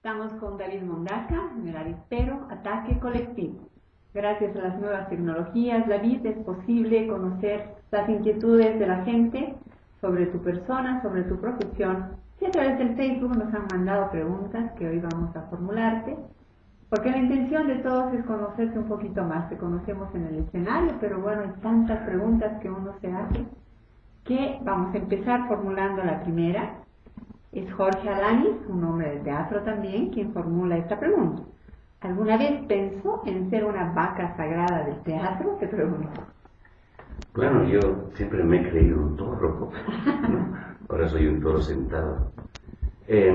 Estamos con David Mondaca en el avispero Ataque Colectivo. Gracias a las nuevas tecnologías, David, es posible conocer las inquietudes de la gente sobre tu persona, sobre tu profesión. Y a través del Facebook nos han mandado preguntas que hoy vamos a formularte, porque la intención de todos es conocerte un poquito más. Te conocemos en el escenario, pero bueno, hay tantas preguntas que uno se hace que vamos a empezar formulando la primera. Es Jorge Alanis, un hombre de teatro también, quien formula esta pregunta. ¿Alguna vez pensó en ser una vaca sagrada del teatro? Te pregunto. Bueno, yo siempre me he creído un toro, ¿no? Ahora soy un toro sentado. Y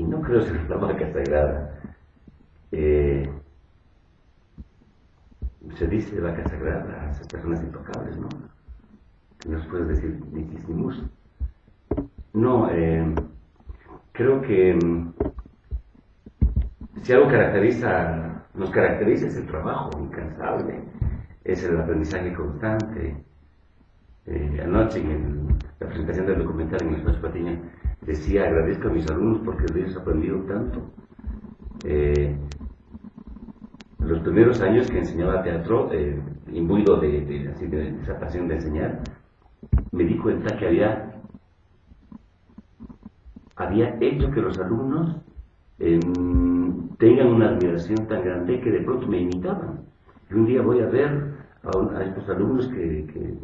no creo ser una vaca sagrada. Se dice vaca sagrada a esas personas intocables, ¿no? Que nos puedes decir diquísimos. No, creo que si algo nos caracteriza es el trabajo incansable, es el aprendizaje constante. Anoche en la presentación del documental en el Espacio Patiño decía: agradezco a mis alumnos porque de ellos he aprendido tanto. Los primeros años que enseñaba teatro, imbuido de esa pasión de enseñar, me di cuenta que había hecho que los alumnos tengan una admiración tan grande que de pronto me imitaban. Y un día voy a ver a estos alumnos que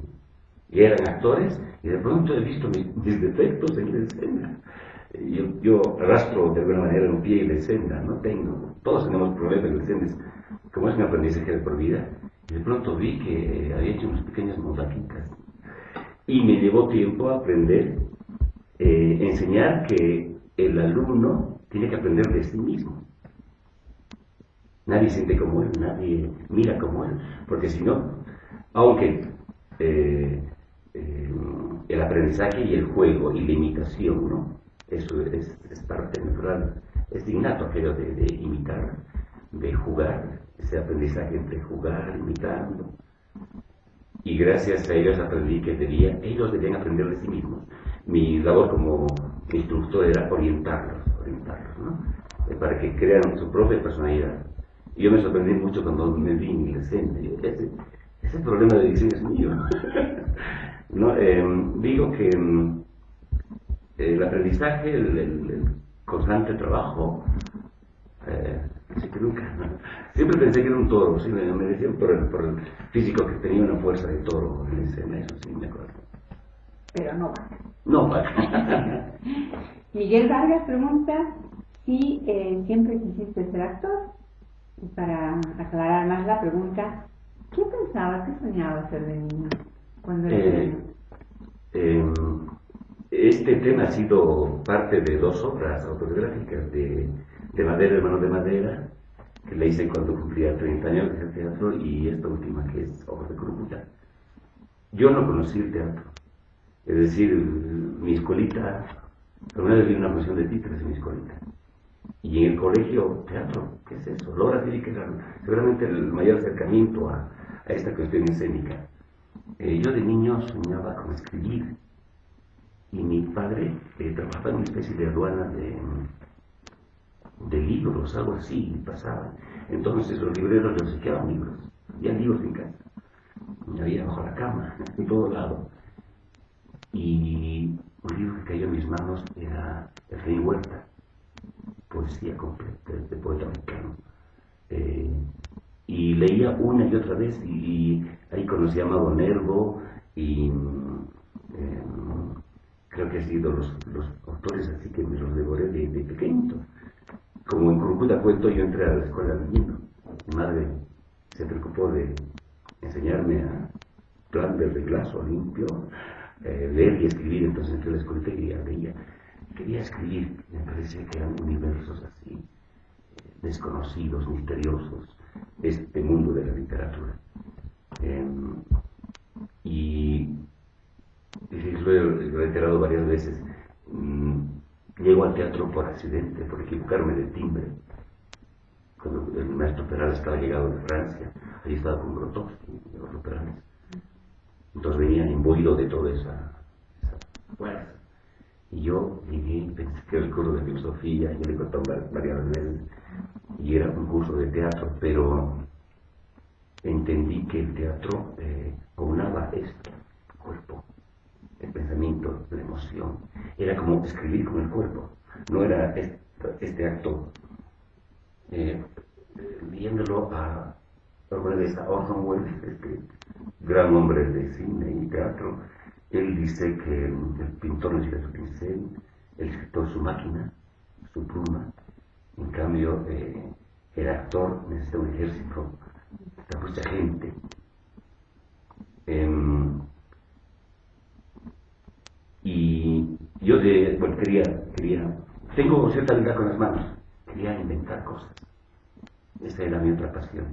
eran actores y de pronto he visto mis defectos en la escena. Yo arrastro de alguna manera un pie y la escena, no tengo. Todos tenemos problemas en la escena, como es mi aprendizaje de por vida. Y de pronto vi que había hecho unas pequeñas montaquitas. Y me llevó tiempo a aprender, enseñar que el alumno tiene que aprender de sí mismo. Nadie siente como él, nadie mira como él, porque si no, aunque el aprendizaje y el juego y la imitación, ¿no? Eso es parte natural, es innato aquello de imitar, de jugar, ese aprendizaje entre jugar, imitando. Y gracias a ellos aprendí que ellos debían aprender de sí mismos. Mi labor como instructor era orientarlos, ¿no? Para que crean su propia personalidad. Y yo me sorprendí mucho cuando me vi en la escena. Ese problema de dicción es mío. ¿No? Digo que el aprendizaje, el constante trabajo, así que nunca, ¿no? Siempre pensé que era un toro, ¿sí? Me decían por el físico que tenía una fuerza de toro en la escena, eso sí me acuerdo. Pero no vaca. No vaca. Miguel Vargas pregunta si siempre quisiste ser actor. Y para aclarar más la pregunta, ¿qué pensabas, qué soñabas ser de niño cuando eras niño? Este tema ha sido parte de 2 obras autobiográficas de Madera, Hermano de Madera, que la hice cuando cumplía 30 años de teatro, y esta última que es Ojos de Curupita. Yo no conocí el teatro, es decir, mi escuelita, alguna vez vi una función de títeres en mi escuelita. Y en el colegio, teatro, ¿qué es eso? Logra Cívica era seguramente el mayor acercamiento a esta cuestión escénica. Yo de niño soñaba con escribir, y mi padre trabajaba en una especie de aduana de libros, algo así, y pasaba. Entonces los libreros les obsequiaban libros, había libros en casa, había bajo la cama, en todo lado. Y un libro que cayó en mis manos era El Rey Huerta, poesía completa de poeta mexicano. Y leía una y otra vez, y ahí conocí a Mago Nervo, y creo que han sido los autores así que me los devoré de pequeñito. Como en Curucuta cuento, yo entré a la escuela leyendo. Mi madre se preocupó de enseñarme a plan de reglazo limpio, leer y escribir. Entonces entré a la escuela y quería escribir. Me parecía que eran universos así, desconocidos, misteriosos, este mundo de la literatura. Y lo he reiterado varias veces. Llego al teatro por accidente, por equivocarme de timbre. Cuando el maestro Perales estaba llegado de Francia, allí estaba con Grotowski, de los Perales. Entonces venía imbuido de toda esa fuerza. yo llegué, pensé que era el curso de filosofía, yo le he contado varias veces, y era un curso de teatro, pero entendí que el teatro aunaba esto, el cuerpo, el pensamiento, la emoción. Era como escribir con el cuerpo, no era este acto, viéndolo a Orson Welles, este gran hombre de cine y teatro. Él dice que el pintor necesita su pincel, el escritor su máquina, su pluma. En cambio, el actor necesita un ejército, necesita mucha gente. Y yo tengo cierta habilidad con las manos, quería inventar cosas. Esa era mi otra pasión.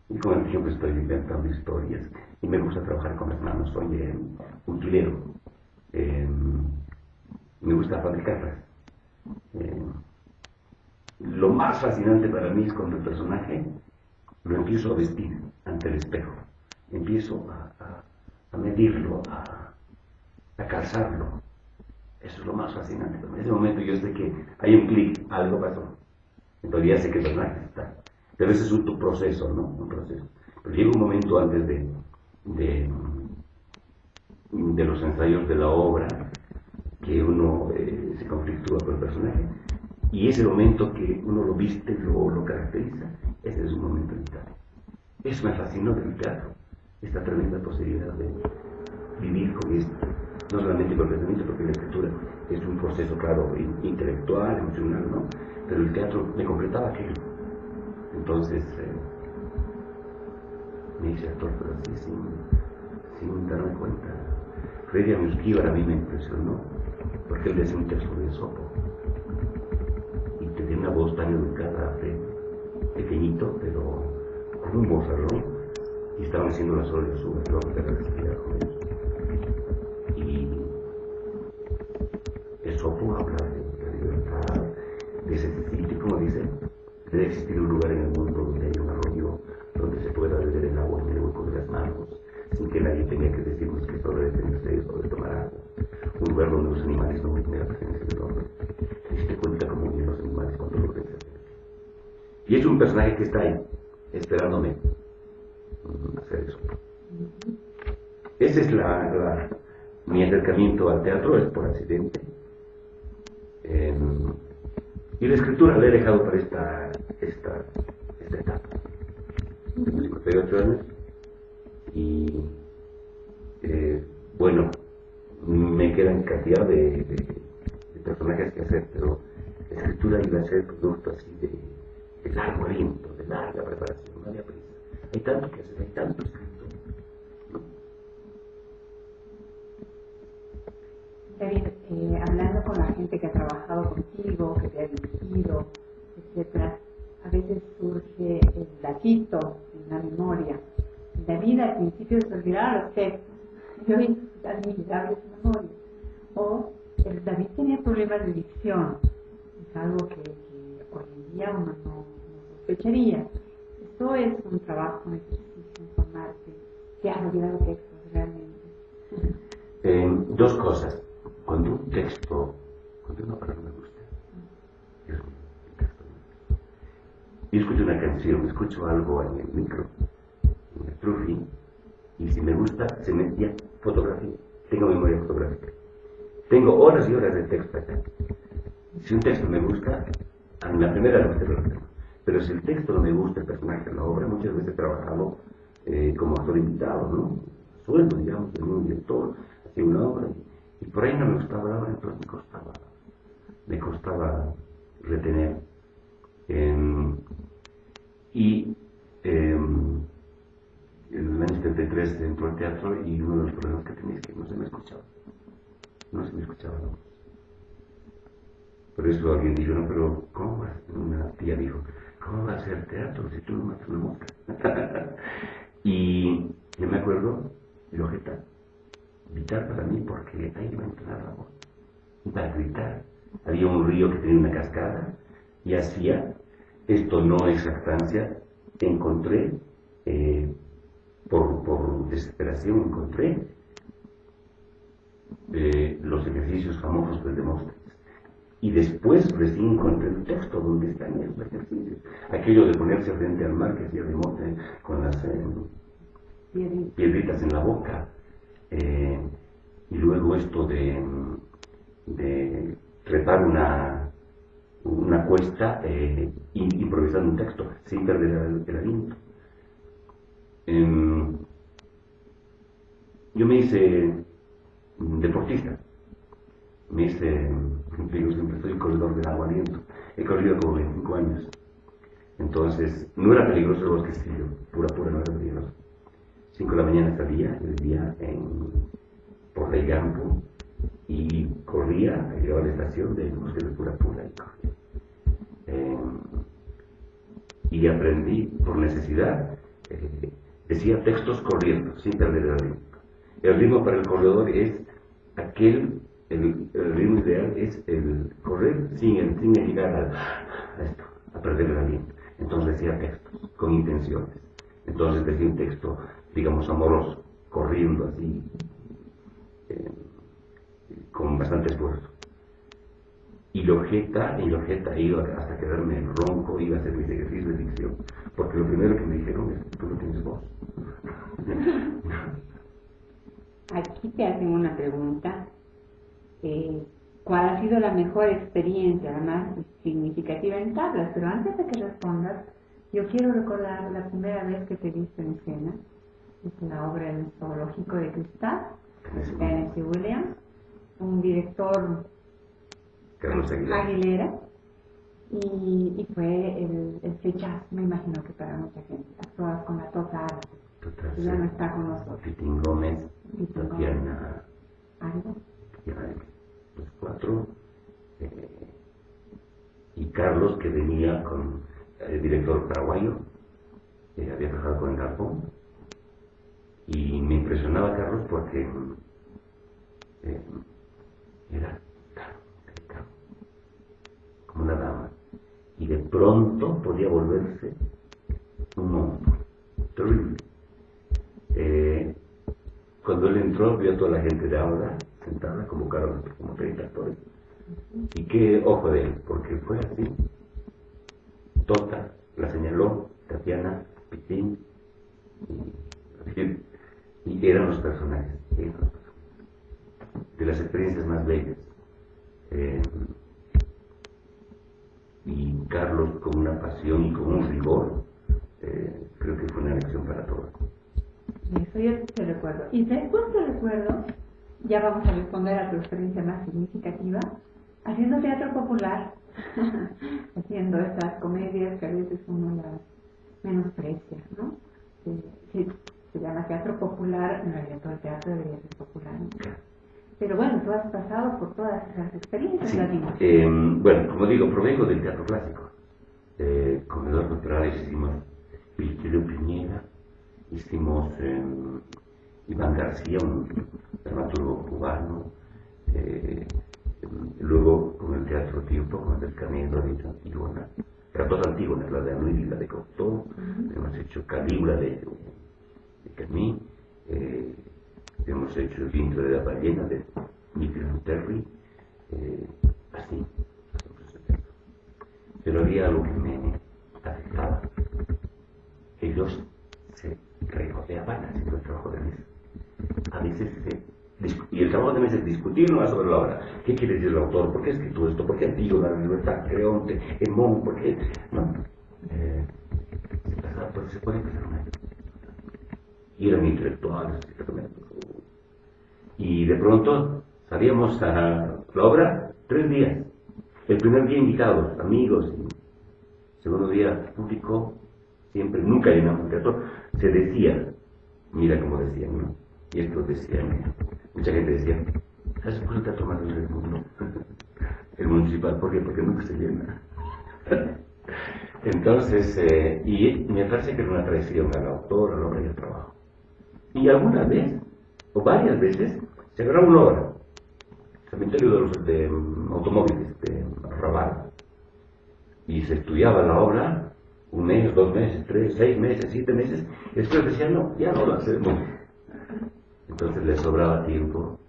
Y con el tiempo estoy inventando historias y me gusta trabajar con las manos. Soy utilero. Me gusta fabricarlas. Lo más fascinante para mí es cuando el personaje lo empiezo a vestir ante el espejo. Empiezo a medirlo, a calzarlo. Eso es lo más fascinante. En ese momento yo sé que hay un clic, algo pasó. Entonces ya sé que el personaje está. Pero ese es un proceso, ¿no? Un proceso. Pero llega un momento antes de los ensayos de la obra que uno se conflictúa con el personaje. Y ese momento que uno lo viste, lo caracteriza, ese es un momento vital. Eso me fascinó del teatro, esta tremenda posibilidad de vivir con esto. No solamente con el pensamiento, porque la escritura es un proceso, claro, intelectual, emocional, ¿no? Pero el teatro me completaba aquello. Entonces, me hice actor, pero así, sin darme cuenta. Freddy Musquivar a mí me impresionó, porque él decía un texto de Esopo. Y tenía una voz tan educada, pequeñito, pero con un vozarrón. Y estaban haciendo las horas de su vamos a respirar con eso. Y Esopo habla de la libertad, de ese sitio, como dice, debe existir un lugar en el mundo donde haya un arroyo, donde se pueda beber el agua en el hueco de las manos, sin que nadie tenga que decirnos que solo debe tener sed o de tomar agua. Un lugar donde los animales no ven la presencia del hombre. Y se te cuenta cómo viven los animales cuando lo ven. Y es un personaje que está ahí, esperándome hacer eso. Ese es mi acercamiento al teatro, es por accidente. Y la escritura la he dejado para esta etapa. Tengo 58 años y bueno, me quedan cantidad de personajes que hacer, pero la escritura iba a ser producto así de largo aliento, de larga preparación, no había prisa. Hay tanto que hacer, hay tanto escrito. David, hablando con la gente que ha trabajado contigo, que te ha dirigido, etcétera, a veces surge el latito en la memoria. David al principio se olvidaba los textos, y hoy es admirable su memoria. O el David tenía problemas de dicción, es algo que hoy en día uno no sospecharía. Esto es un trabajo, un ejercicio, informarte, que has olvidado textos realmente. Dos cosas. Cuando una palabra me gusta, yo escucho una canción, escucho algo en el micro, en el trufi, y si me gusta, se me ya fotografía, tengo memoria fotográfica. Tengo horas y horas de texto acá. Si un texto me gusta, a la primera vez lo tengo. Pero si el texto no me gusta, el personaje, la obra, muchas veces he trabajado como actor invitado, ¿no? Sueldo, digamos, de un director, hacía una obra, y por ahí no me gustaba la obra, entonces me costaba retener. En el año 73 entró al teatro y uno de los problemas que tenía es que no se me escuchaba. No se me escuchaba la voz. Por eso alguien dijo, no, pero ¿cómo va? Una tía dijo, ¿cómo va a ser teatro si tú no matas una mosca? Y yo me acuerdo, Lojeta, vital para mí porque ahí iba a entrenar la voz. Y para gritar, había un río que tenía una cascada y hacía, esto no es jactancia, encontré, por desesperación encontré los ejercicios famosos de Demóstenes. Y después recién encontré el texto donde están esos ejercicios. Aquello de ponerse frente al mar que hacía Demóstenes con las piedritas en la boca. Y luego esto de trepar una cuesta improvisando un texto sin perder el aliento. Yo me hice deportista. Digo, siempre soy corredor del agua aliento. He corrido como 25 años. Entonces, no era peligroso el bosquecillo, pura, no era peligroso. 5 de la mañana salía, yo vivía por el campo y corría, llegaba a la estación del bosque de pura y corría. Y aprendí por necesidad, decía textos corriendo, sin perder el ritmo. El ritmo para el corredor es el ritmo ideal es el correr sin llegar a perder el aliento. Entonces decía textos con intenciones. Entonces decía un texto, digamos, amoroso, corriendo así, con bastante esfuerzo. Y Lojeta iba hasta quedarme ronco, iba a hacer mis ejercicios de dicción, porque lo primero que me dijeron es, tú no tienes voz. Aquí te hacen una pregunta. ¿Cuál ha sido la mejor experiencia, la más significativa en tablas? Pero antes de que respondas, yo quiero recordar la primera vez que te viste en escena. Es la obra El Zoológico de Cristal, Tennessee Williams, un director Carlos Aguilera, y fue el flechazo, me imagino que para mucha gente. Actuabas con la Tota Álvarez, ya no está con nosotros. Titín Gómez, Tatiana, ¿Algo? los 4, y Carlos, que venía con el director paraguayo, había trabajado con el Japón, y me impresionaba Carlos porque era delicado, como una dama, y de pronto podía volverse un monstruo, terrible. Cuando él entró, vio a toda la gente de ahora sentada, convocaron como 30 actores. Y qué ojo de él, porque fue así. Tota la señaló, Tatiana, Pitín, y eran los personajes. De las experiencias más bellas. Y Carlos, con una pasión y con un rigor, creo que fue una lección para todos. Eso yo te recuerdo. Y después te recuerdo, ya vamos a responder a tu experiencia más significativa, haciendo teatro popular, haciendo estas comedias que a veces uno las menosprecia, ¿no? Se llama teatro popular, en realidad todo el teatro debería ser popular, ¿no? Pero bueno, tú has pasado por todas esas experiencias, sí. latinas. Bueno, como digo, provengo del teatro clásico. Con Eduardo Perales hicimos Virgilio Piñera, hicimos Iván García, un dramaturgo cubano, luego con el teatro Tiempo, con el Canelo de Antígona, las dos Antígonas, la de Anuil y la de Cocteau. Hemos hecho Calígula de Camus, hemos hecho El viento de la ballena de Nicolas Terry, así. Pero había algo que me afectaba. Ellos se regodeaban haciendo el trabajo de mesa. A veces y el trabajo de mesa es discutir no sobre la obra. ¿Qué quiere decir el autor? ¿Por qué escribió esto? ¿Por qué Antígona, la libertad, Creonte, Hemón? ¿Por qué? No. Se puede empezar una. Y eran intelectuales. Y de pronto salíamos a la obra 3 días. El primer día invitados, amigos. Y segundo día público. Siempre, nunca llenamos el teatro. Se decía, mira cómo decían, ¿no? Y esto decían, mucha gente decía, ¿sabes por qué el teatro más grande del mundo? El municipal, ¿por qué? Porque nunca se llena. Entonces, y me parece que era una traición al autor, a la obra y al trabajo. Y alguna vez, o varias veces, se agarraba una obra. Cementerio de automóviles, de Raval. Y se estudiaba la obra 1 mes, 2 meses, 3, 6 meses, 7 meses, y después decían, no, ya no lo hacemos. Entonces les sobraba tiempo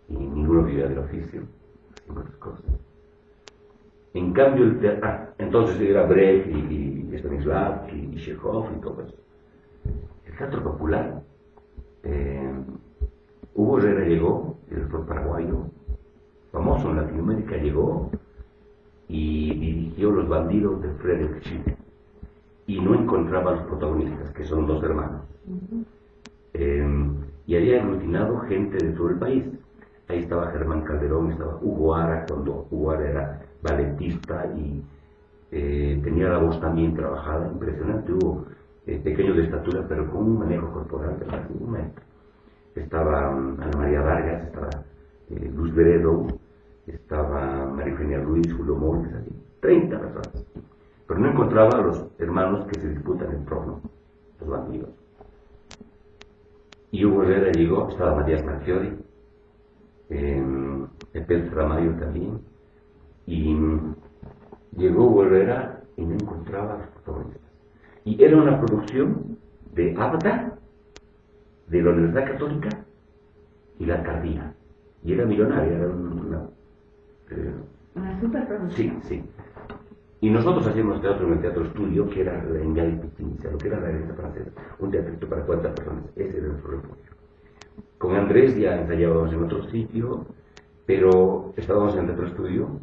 y ninguno autoridad del oficio, haciendo otras cosas. En cambio, entonces era Brecht y Stanislavski y Chekhov y todo eso. El teatro popular, Hugo Herrera llegó, el director paraguayo, famoso en Latinoamérica, llegó y dirigió Los bandidos de Friedrich Schiller y no encontraba a los protagonistas, que son dos hermanos. Y había aglutinado gente de todo el país. Ahí estaba Germán Calderón, estaba Hugo Ara, cuando Hugo Ara era balletista y tenía la voz también trabajada, impresionante. Hugo, pequeño de estatura, pero con un manejo corporal de más un maestro. Estaba Ana María Vargas, estaba Luz Veredo, estaba María Eugenia Ruiz, Julio Montes, 30 personas. Pero no encontraba a los hermanos que se disputan el trono, los bandidos. Y Hugo Herrera llegó, estaba Matías Marchiori, Pedro Ramallo también, y llegó Hugo Herrera y no encontraba a los protagonistas. Y era una producción de ABDA, de la Universidad Católica y la Alcaldía. Y era millonaria, era una superproducción. Sí. Y nosotros hacíamos teatro en el Teatro Estudio, que era en Gali Pitincia, lo que era la Alianza Francesa, un teatrito para 40 personas. Ese era nuestro refugio. Con Andrés ya ensayábamos en otro sitio, pero estábamos en el Teatro Estudio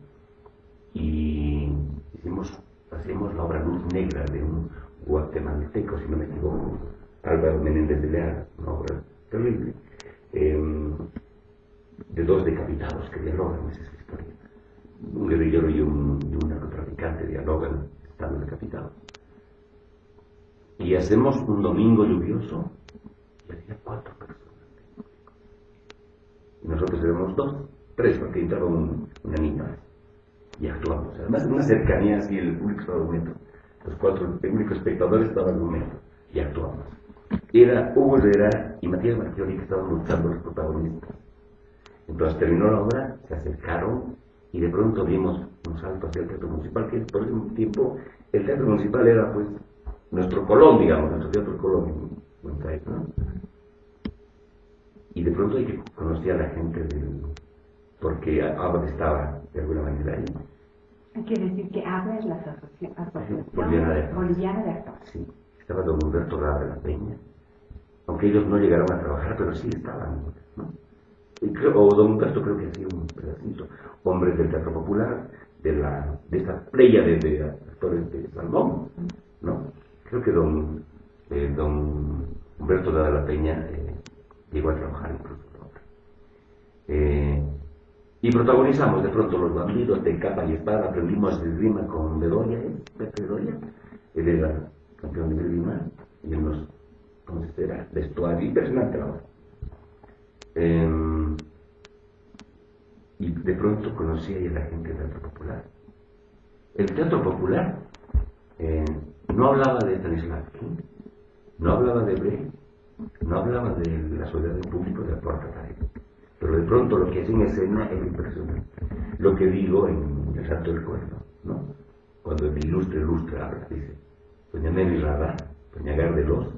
y hacíamos la obra Luz Negra de un guatemalteco, si no me equivoco, Álvaro Menéndez de Leal, una obra terrible, de dos decapitados que dialogan, esa es la historia. Un guerrillero y un narcotraficante dialogan, estando decapitados. Y hacemos un domingo lluvioso y había 4 personas. Y nosotros éramos 2, 3, porque entraba una niña. Y actuamos. Además, en una cercanía así, el público estaba durmiendo. Los 4, el único espectador estaba durmiendo. Y actuamos. Era Hugo Herrera y Matías Marchiori que estaban luchando los protagonistas. Entonces terminó la obra, se acercaron y de pronto vimos un salto hacia el Teatro Municipal, que por ese tiempo el Teatro Municipal era pues nuestro Colón, digamos, nuestro Teatro Colón en Buenos Aires, ¿no? Y de pronto hay que conocer a la gente porque ABDA estaba de alguna manera ahí. Quiere decir que ABDA es la Asociación Boliviana de Actores. Sí, estaba don Humberto Rada de la Peña, aunque ellos no llegaron a trabajar, pero sí estaban, ¿no? O don Humberto creo que hacía un pedacito, hombres del teatro popular, de esta playa de actores de Salmón, ¿no? Creo que don Humberto de la Peña llegó a trabajar incluso. Y protagonizamos de pronto Los bandidos de capa y espada, aprendimos esgrima con Bedoya, Pepe Bedoya, él era campeón de esgrima, y él nos, ¿cómo se era? Vestuario, impresionante la obra. Y de pronto conocí a la gente del teatro popular. El teatro popular no hablaba de Stanislavski, no hablaba de Brecht, no hablaba de la soledad del público de la Puerta Tarek, pero de pronto lo que hace en escena es impresionante. Lo que digo en El Santo del Cuerno, ¿no? Cuando el ilustre habla, dice, doña Nelly Rada, doña Gardelos,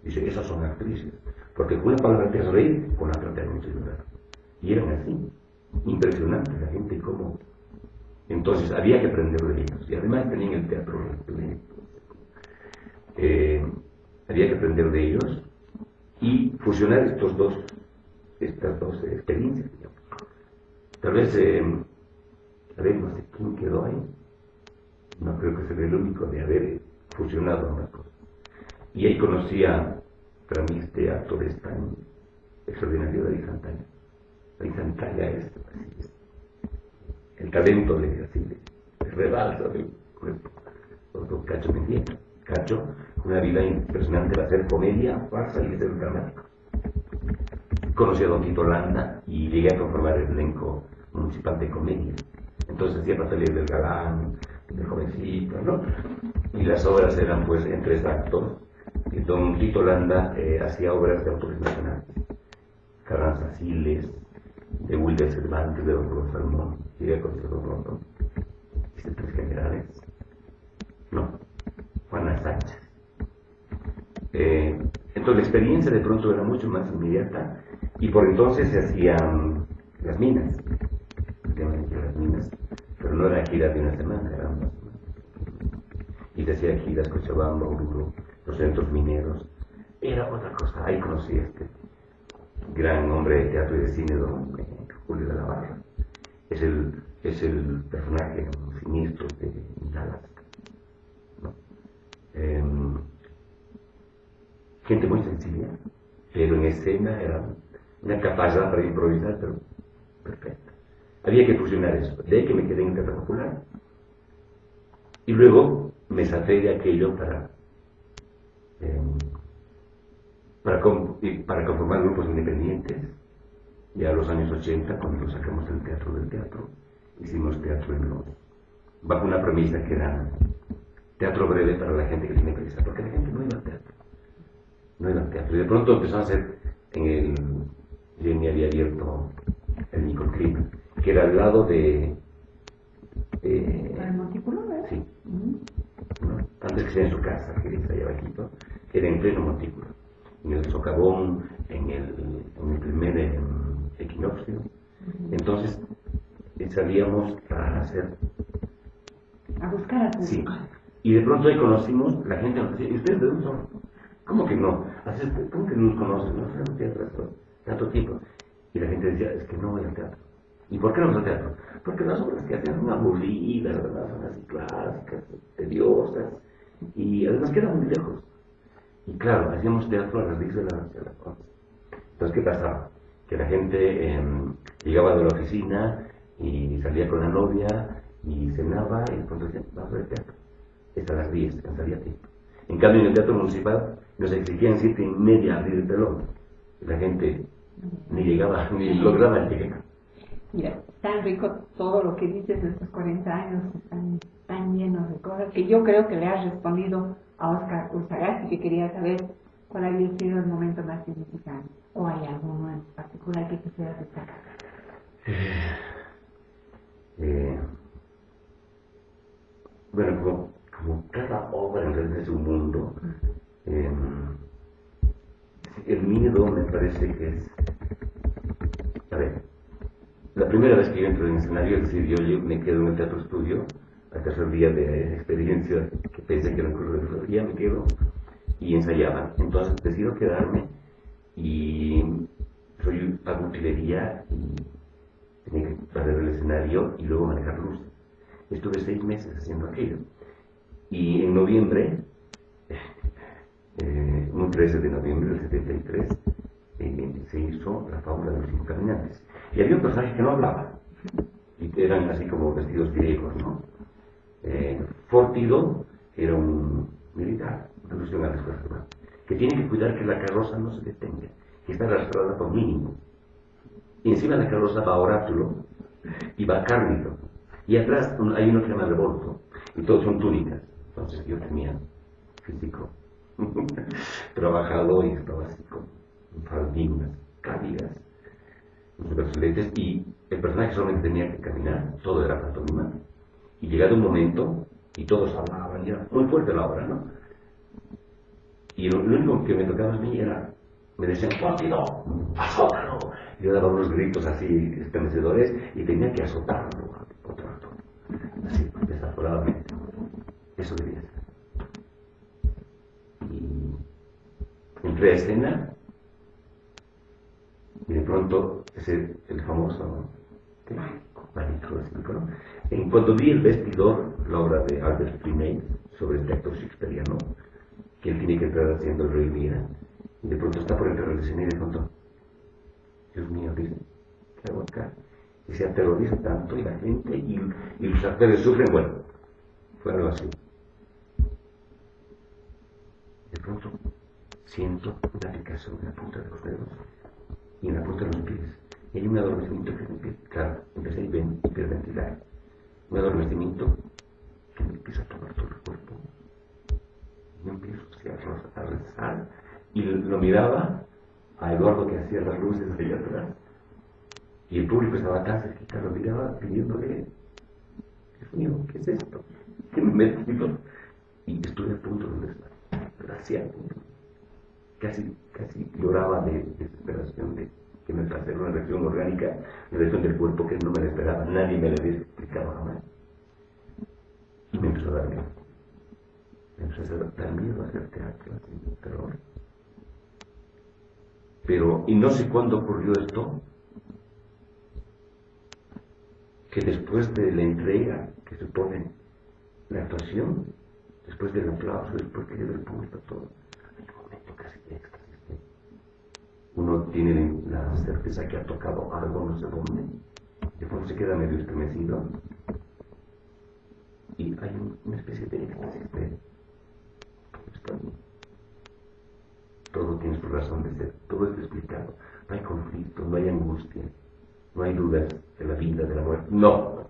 dice, esas son actrices, porque con una palabra te hace reír, con la otra te hace mucho llorar. Y eran así, impresionante la gente y cómo. Entonces había que aprender de ellos, y además tenían el teatro. Había que aprender de ellos y fusionar estas dos experiencias, digamos. Tal vez, a ver, no sé quién quedó ahí, no creo que sea el único de haber fusionado ambas cosas. Y ahí conocía para mí este actor es tan extraordinario, David Santalla. David Santalla es el talento de rebalsa del cuerpo. Otro Cacho Mendieta. Cacho, una vida impresionante para hacer comedia, farsa y ser dramático. Conocí a don Tito Landa y llegué a conformar el elenco municipal de comedia. Entonces hacía papeles del galán, del jovencito, ¿no? Y las obras eran pues en 3 actos. Y don Tito Landa hacía obras de autores nacionales. Carranza Siles, de Wilder Cervantes, de don Rosal Salmón, llegué a conocer a don Rondón. Hice 3 generales. No, Juana Sánchez. Entonces la experiencia de pronto era mucho más inmediata y por entonces se hacían las minas, efectivamente las minas, pero no era gira de una semana, eran más. Y se hacía giras Cochabamba, Oruro, los centros mineros, era otra cosa. Ahí conocí a este gran hombre de teatro y de cine, don Julio de la Barra. Es el personaje siniestro de Dallas, ¿no? Gente muy sencilla, pero en escena era una capacidad para improvisar, pero perfecta. Había que fusionar eso. De ahí que me quedé en el teatro popular. Y luego me zafé de aquello para conformar grupos independientes. Ya a los años 80, cuando sacamos el teatro del teatro, hicimos teatro bajo una premisa que era teatro breve para la gente que tiene prisa, porque la gente no iba al teatro. No iba al teatro. Y de pronto empezó a hacer yo me había abierto el Microclima, que era al lado de... ¿El Montículo, verdad? Sí. ¿No? Antes que sea en su casa, que está allá abajito, era en pleno Montículo. En el socavón, en el primer equinoccio. Entonces salíamos a hacer... A buscar a tu... Sí. Y de pronto ahí conocimos, la gente nos decía, ¿y ustedes de dónde son? ¿Cómo que no? ¿Cómo que no nos conocen? No hacemos teatro tanto tiempo. Y la gente decía, es que no voy al teatro. ¿Y por qué no vas al teatro? Porque las obras que hacen son aburridas, ¿verdad? Son así clásicas, tediosas, y además quedan muy lejos. Y claro, hacíamos teatro a las 10 de la noche, a las 11. Entonces, ¿qué pasaba? Que la gente llegaba de la oficina y salía con la novia y cenaba y después decía, vamos a ver teatro. Es a las 10, cansaría tiempo. En cambio, en el teatro municipal nos exigían 7:30 abrir el telón. Y la gente ni llegaba, ni lograba llegar. Mira, tan rico todo lo que dices de estos 40 años, tan llenos de cosas, que yo creo que le has respondido a Oscar Usagasti, que quería saber cuál había sido el momento más significante. ¿O hay alguno en particular que quisieras destacar? Bueno, como cada obra en realidad es un mundo, el miedo me parece que es... A ver, la primera vez que yo entro en el escenario, es decir, yo me quedo en el teatro estudio, al tercer día de experiencia, que pensé que era un curso de filosofía, me quedo y ensayaba. Entonces decido quedarme y hago utilería y tenía que barrer el escenario y luego manejar luz. Estuve 6 meses haciendo aquello. Y en noviembre, un 13 de noviembre del 73, se hizo La fábula de los 5 caminantes. Y había un personaje que no hablaba, y que eran así como vestidos griegos, ¿no? Fórtido era un militar, alusión a las fuerzas armadas, que tiene que cuidar que la carroza no se detenga, que está arrastrada por mínimo. Y encima de la carroza va Orátulo y va Cárnito. Y atrás hay uno que se llama Revolto, y todos son túnicas. Entonces yo tenía físico trabajado y estaba así con faldinas cálidas, unos brazaletes, y el personaje solamente tenía que caminar, todo era pantomima. Y llegado un momento, y todos hablaban, y era muy fuerte la obra, ¿no? Y lo único que me tocaba a mí era, me decían, ¡Fórtido! ¡Azótalo! Y yo daba unos gritos así estremecedores y tenía que azotarlo otro rato, así, desaforadamente. Eso debía ser. Y entré a escena y de pronto el famoso pánico, ¿no? En cuanto vi El vestidor, la obra de Albert Finney sobre el actor shakespeariano, que él tiene que entrar haciendo el rey Lear, y de pronto está por entrar al escenario y de pronto, Dios mío, dice, ¿qué hago acá? Y se aterroriza tanto y la gente y los actores sufren, bueno, fue algo así. De pronto siento una picazón en la punta de los dedos y en la punta de los pies. Y hay un adormecimiento que me empieza, claro, empecé a hiperventilar. Un adormecimiento que me empieza a tomar todo el cuerpo. Y yo empiezo a rezar y lo miraba a Eduardo que hacía las luces allá atrás. Y el público estaba tan cerquita, lo miraba pidiéndole, Dios mío, ¿qué es esto? ¿Qué me he metido? Y estuve a punto de desmayar. Gracias. Casi lloraba de desesperación de que me pasé una reacción orgánica, una reacción del cuerpo que no me la esperaba, nadie me la había explicado jamás. Y me empezó a dar miedo. Me empezó a dar miedo a hacer teatro, así, terror. Pero, y no sé cuándo ocurrió esto, que después de la entrega que supone la actuación, después del aplauso, después que llega el público, todo, hay un momento casi de éxtasis. Uno tiene la certeza que ha tocado algo, no sé dónde, de pronto se queda medio estremecido, y hay una especie de éxtasis de todo tiene su razón de ser, todo está explicado, no hay conflicto, no hay angustia, no hay dudas de la vida, de la muerte, no,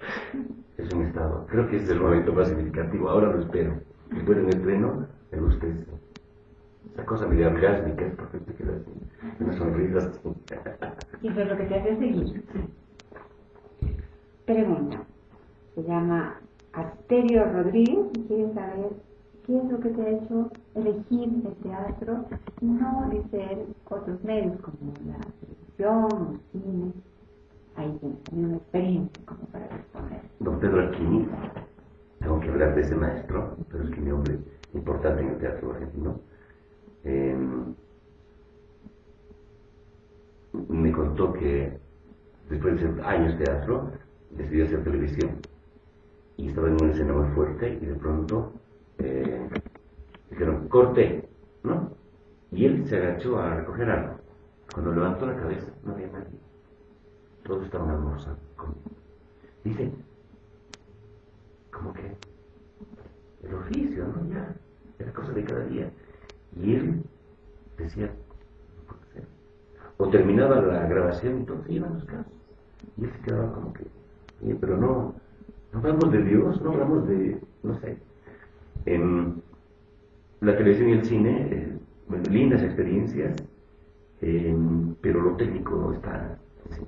es un estado, creo que es el momento más significativo, ahora lo espero, después en el pleno, me gusta esa cosa medio orgásmica, porque te queda así, una sonrisa así. Y eso es lo que te hace seguir. Pregunta, se llama Asterio Rodríguez y quiere saber qué es lo que te ha hecho elegir el teatro y no, dice él, otros medios como la televisión, el cine. Ahí tienes una experiencia como para responder. Don Pedro Alquini, tengo que hablar de ese maestro, Pedro Alquini, hombre importante en el teatro argentino. Me contó que después de hacer años de teatro, decidió hacer televisión. Y estaba en una escena muy fuerte y de pronto dijeron, corte, ¿no? Y él se agachó a recoger algo. Cuando levantó la cabeza, no había nadie. Todos estaban almorzando conmigo. Dice, como que el oficio, ¿no? Ya, era cosa de cada día. Y él decía, no puede ser. O terminaba la grabación y todos se iban a los casos. Y él se quedaba como que, pero no hablamos de Dios, no hablamos de, no sé. En la televisión y el cine, bueno, lindas experiencias, pero lo técnico está encima.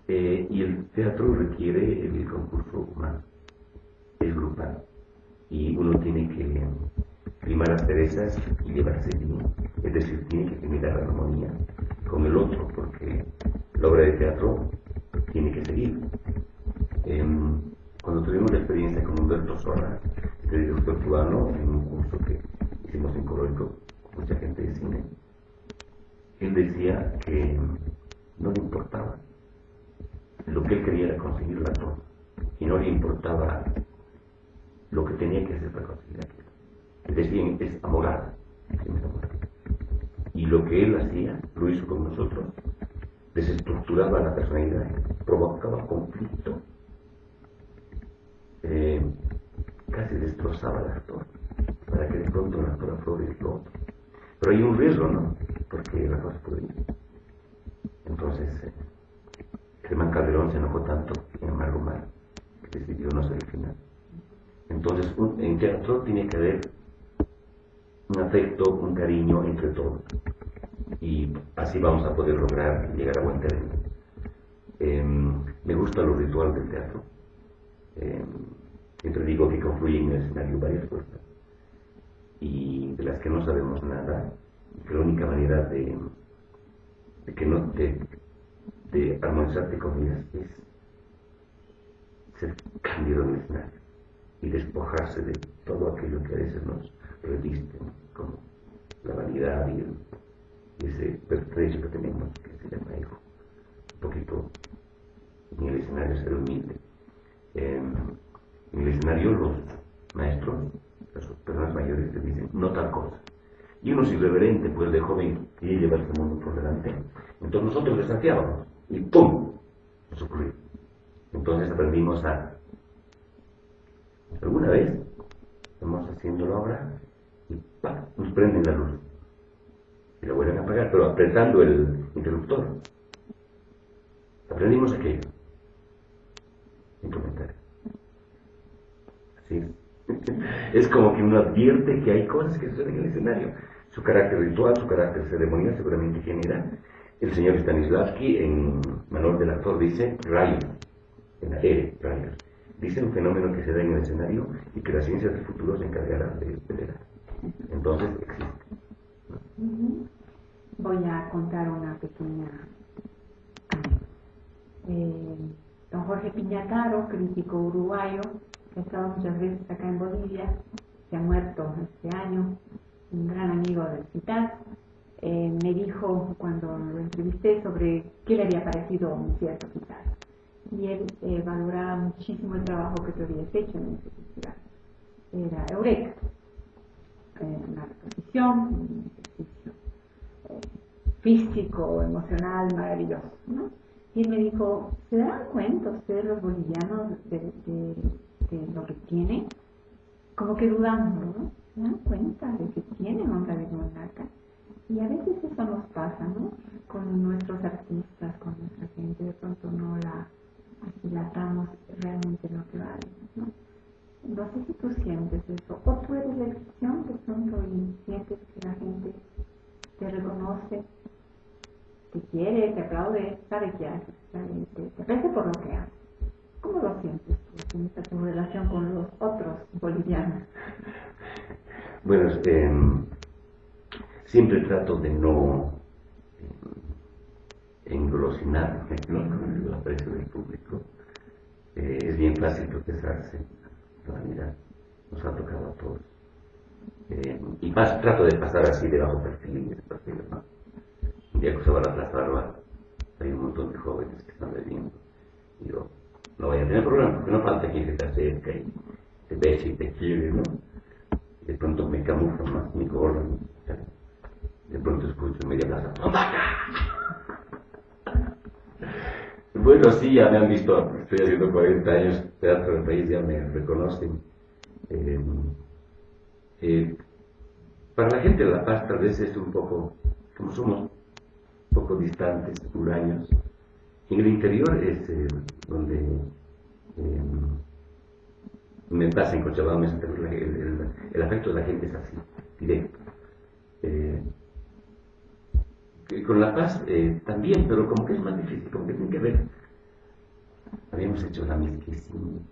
Y el teatro requiere el concurso humano, es grupal. Y uno tiene que limar las perezas y llevarse bien. Es decir, tiene que tener la armonía con el otro, porque la obra de teatro tiene que seguir. Cuando tuvimos la experiencia con Humberto Sorra, el director cubano, en un curso que hicimos en Colombia con mucha gente de cine, él decía que no le importaba. Lo que él quería era conseguir la toma, y no le importaba lo que tenía que hacer para conseguir aquello. Él decía, es abogado, y lo que él hacía, lo hizo con nosotros, desestructuraba la personalidad, provocaba conflicto, casi destrozaba al actor, para que de pronto el actor aflore lo otro. Pero hay un riesgo, ¿no? Porque la cosa puede ir. Entonces, Germán Calderón se enojó tanto en Amargo Mal, que decidió no hacer el final. Entonces, en teatro tiene que haber un afecto, un cariño entre todos. Y así vamos a poder lograr llegar a buen término. Me gusta lo ritual del teatro. Siempre digo que confluyen en el escenario varias fuerzas. Y de las que no sabemos nada, que la única manera de armonizarte con ellas es ser cándido en el escenario y despojarse de todo aquello que a veces nos reviste, ¿no? Como la vanidad y ese pertrecho que tenemos, que se llama ego. Un poquito en el escenario ser humilde. En el escenario los maestros, las personas mayores te dicen, no tal cosa. Y uno es irreverente, pues de joven quiere llevar este mundo por delante. Entonces nosotros desafiábamos y ¡pum! Nos ocurrió. Entonces aprendimos a... Alguna vez estamos haciendo la obra y ¡pam! Nos prenden la luz. Y la vuelven a apagar, pero apretando el interruptor. Aprendimos aquello. Sin comentario. Así es. Es como que uno advierte que hay cosas que suceden en el escenario. Su carácter ritual, su carácter ceremonial seguramente genera. El señor Stanislavski en Manual del Actor dice rayos, en la rayos. Dice un fenómeno que se da en el escenario y que la ciencia del futuro se encargará de velar. Entonces existe. voy a contar una pequeña don Jorge Piñataro, crítico uruguayo, que ha estado muchas veces acá en Bolivia, se ha muerto este año, un gran amigo del CITAD, me dijo cuando lo entrevisté sobre qué le había parecido un cierto CITAD. Y él valoraba muchísimo el trabajo que tú habías hecho en ese festival. Era Eureka, una exposición, un ejercicio físico, emocional, maravilloso, ¿no? Y él me dijo, ¿se dan cuenta ustedes los bolivianos de lo que tienen? Como que dudando, ¿no? ¿Se dan cuenta de que tienen onda de Guanaca? Y a veces eso nos pasa, ¿no? Con nuestros artistas, con nuestra gente, de pronto no la aquilatamos realmente lo que vale, ¿no? No sé si tú sientes eso, o tú eres la excepción de pronto y sientes que la gente te reconoce, te quiere, te aplaude, sabe qué haces, te aprecia por lo que haces. ¿Cómo lo sientes tú en esta tu relación con los otros bolivianos? Bueno, siempre trato de no engolosinarme con el aprecio del público. Es bien fácil tropezarse, la vida nos ha tocado a todos. Y más trato de pasar así de bajo perfil, ¿no? Un día que se va a la Plaza Barba, hay un montón de jóvenes que están bebiendo. Y yo, no voy a tener problema, porque no falta quien se te acerca y te besa y te quiere, ¿no? Y de pronto me camuflo más mi gorro, ¿no? De pronto escucho en media plaza, ¡Tomaca! Bueno, sí, ya me han visto, estoy haciendo 40 años, teatro del país, ya me reconocen. Para la gente de La Paz tal vez es un poco, como somos un poco distantes, huraños. En el interior es donde me pasa en Cochabamba, el afecto de la gente es así, directo. Con La Paz también, pero como que es más difícil, como que tiene que ver. Habíamos hecho la Misquisin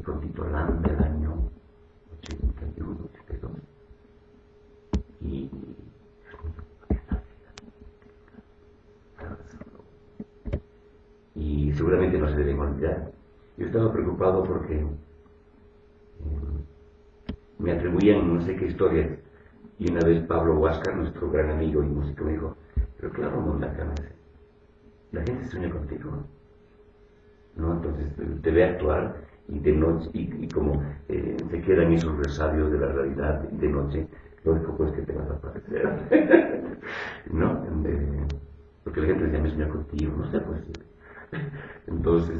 con Tito Landa el año 81, 82. Y seguramente no se deben olvidar. Yo estaba preocupado porque me atribuían no sé qué historias, y una vez Pablo Huáscar, nuestro gran amigo y músico, me dijo, pero claro, Mondaca, la gente sueña contigo, ¿no? Entonces te ve actuar y de noche, y como se quedan esos resabios de la realidad, y de noche lógico pues que te vas a aparecer, ¿no? Porque la gente decía, me sueña contigo, no sé, pues. Entonces,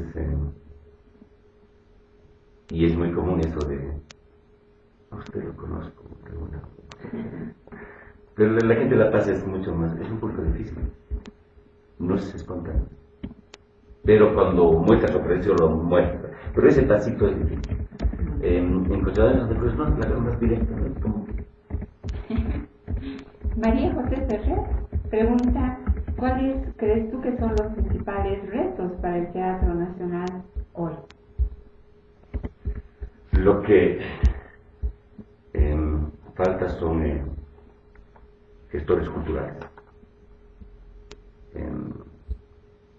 y es muy común eso de, a usted lo conozco, pero la gente de La Paz es mucho más, es un poco difícil, no es espontáneo. Pero cuando muestra su aprecio lo muestra. Pero ese pasito es difícil. En Cochabamba de Cruz no, la cosa más directa, ¿no? Como que... María José Ferrer pregunta, ¿cuáles crees tú que son los principales retos para el Teatro Nacional hoy? Lo que falta son gestores culturales.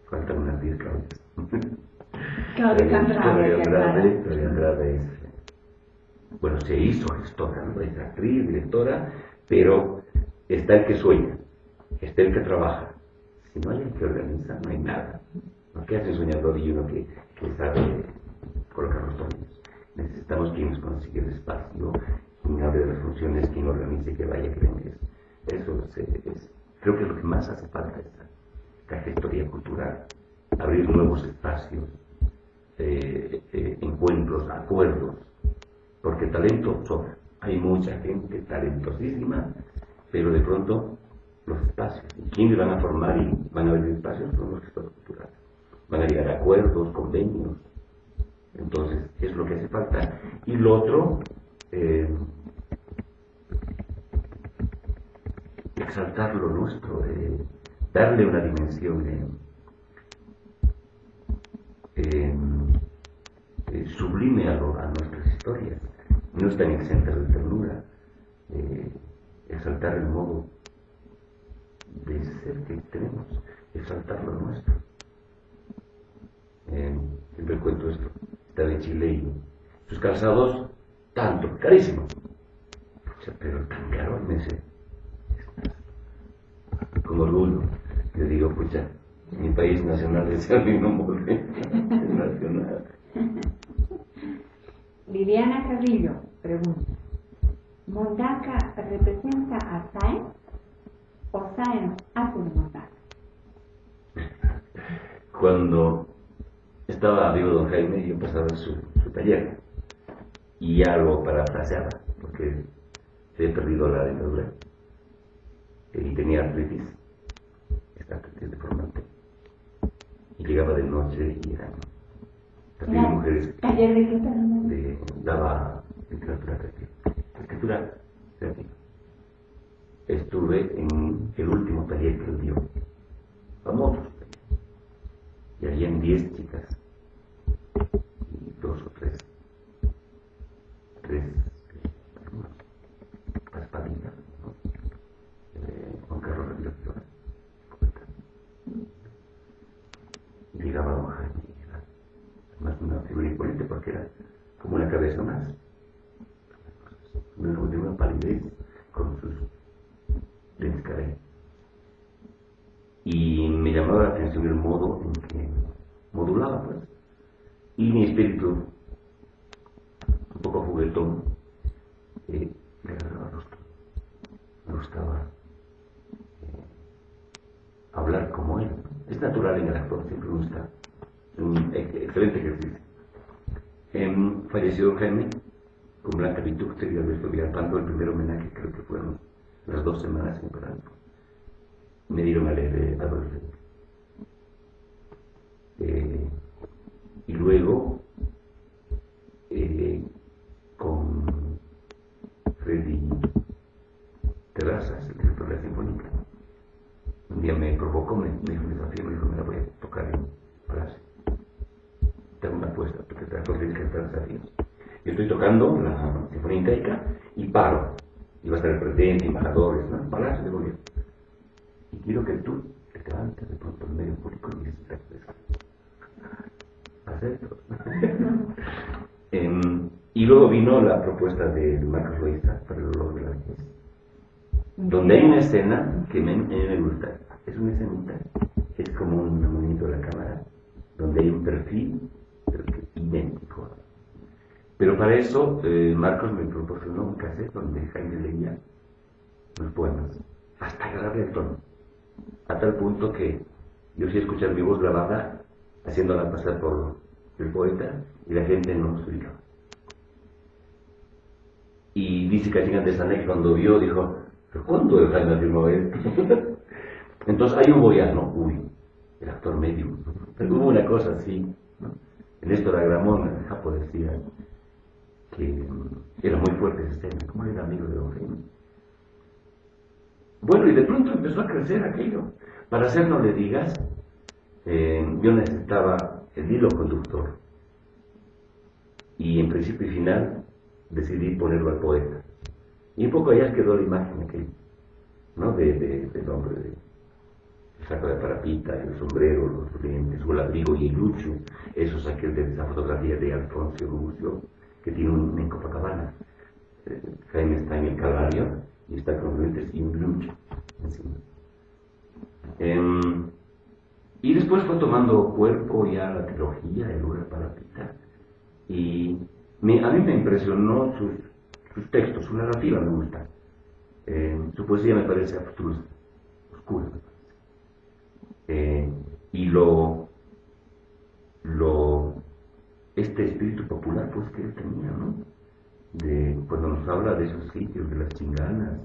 Faltan unas 10 Claudias. Claudia Andrade es, bueno, se hizo gestora, ¿no? Es actriz, directora, pero está el que sueña, está el que trabaja. Si no hay el que organiza, no hay nada. ¿No? ¿Qué hace un soñador y uno que sabe colocar los tornillos? Necesitamos quien nos consiga el espacio, quien hable de las funciones, quien organice, que vaya, que venga. Eso creo que es lo que más hace falta, esta gestoría cultural, abrir nuevos espacios, encuentros, acuerdos, porque talento sobra. Hay mucha gente talentosísima, pero de pronto los espacios. ¿Y quiénes van a formar y van a abrir espacios? Son los gestores culturales. Van a llegar a acuerdos, convenios. Entonces, es lo que hace falta. Y lo otro, exaltar lo nuestro, darle una dimensión sublime a nuestras historias. No están exentas de ternura. Exaltar el modo de lo nuestro. Siempre cuento esto. Estaba en Chile y sus calzados, tanto, carísimos. O sea, pero tan caro, me dice, con orgullo. Le digo, pues ya, mi país nacional es el mismo molde, es nacional. Liliana Carrillo pregunta, ¿Mondaca representa a Sáenz o Sáenz hace de Mondaca? Cuando estaba vivo don Jaime, yo pasaba su taller y ya lo parafraseaba, porque se había perdido la dentadura y tenía artritis, esta artritis deformante, y llegaba de noche y eran también mujeres. ¿Taller de qué tal? Daba literatura creativa. Escritura creativa. Estuve en el último taller que él dio, famosos, y habían 10 chicas y 2 o 3 paspadinas, ¿no? Juan Carlos Ramírez Flores, poeta. Y llegaba don Jaime, y era además una figura imponente porque era como una cabeza más, de una palidez con sus lentes carey. Y me llamaba la atención el modo en que modulaba, pues. Y mi espíritu, un poco juguetón, le agarraba rostro. Me gustaba hablar como él. Es natural en el actor, siempre me gusta. Un excelente ejercicio. Falleció Jaime con Blanca Vitúxter y Alberto Villalpando, el primer homenaje, creo que fueron las 2 semanas en verano. Me dieron a leer Adolfo. Y luego, con Freddy Terrazas, el director de la Sinfónica, un día me provocó, me dijo un desafío, me dijo, me la voy a tocar en clase. Tengo una apuesta, porque te tienes que estar desafíos. Yo estoy tocando la Sinfonía Incaica y paro. Y va a estar el presidente, embajadores, ¿no? Palacio de gobierno. Y quiero que tú te levantes de pronto en medio público y dices, acepto. Y luego vino la propuesta de Marcos Loaiza para el olor de la vejez, donde hay una escena que me gusta. Es una escenita, es como un movimiento de la cámara, donde hay un perfil, pero que idéntico. Pero para eso, Marcos me proporcionó un cassette donde Jaime leía los poemas, hasta agarrarle el tono, a tal punto que yo sí escuchar mi voz grabada, haciéndola pasar por el poeta, y la gente no se ubicaba. Y dice Cachín de Sané que cuando vio, dijo, ¿pero cuándo el Jaime afirmó esto? Entonces ahí hubo ya, ¿no? Uy, el actor medio. Pero hubo una cosa así, ¿no? En esto de Agramón, el Japo decía que era muy fuerte esa escena, como era amigo de don Jaime. Bueno, y de pronto empezó a crecer aquello. Para hacer no le digas, yo necesitaba el hilo conductor. Y en principio y final decidí ponerlo al poeta. Y un poco allá quedó la imagen aquella, ¿no? Del hombre, el saco de parapita, el sombrero, los lentes, o el abrigo y el lucho. Eso saqué de esa fotografía de Alfonso Lucio, que tiene en Copacabana. Jaime está en el Calvario y está con lentes y un lucho encima. Y después fue tomando cuerpo ya la trilogía, el lugar para pintar. Y a mí me impresionó sus textos, su narrativa me gusta. Su poesía me parece abstrusa, oscura. Y este espíritu popular pues que él tenía, ¿no? Cuando nos habla de esos sitios, de las chinganas,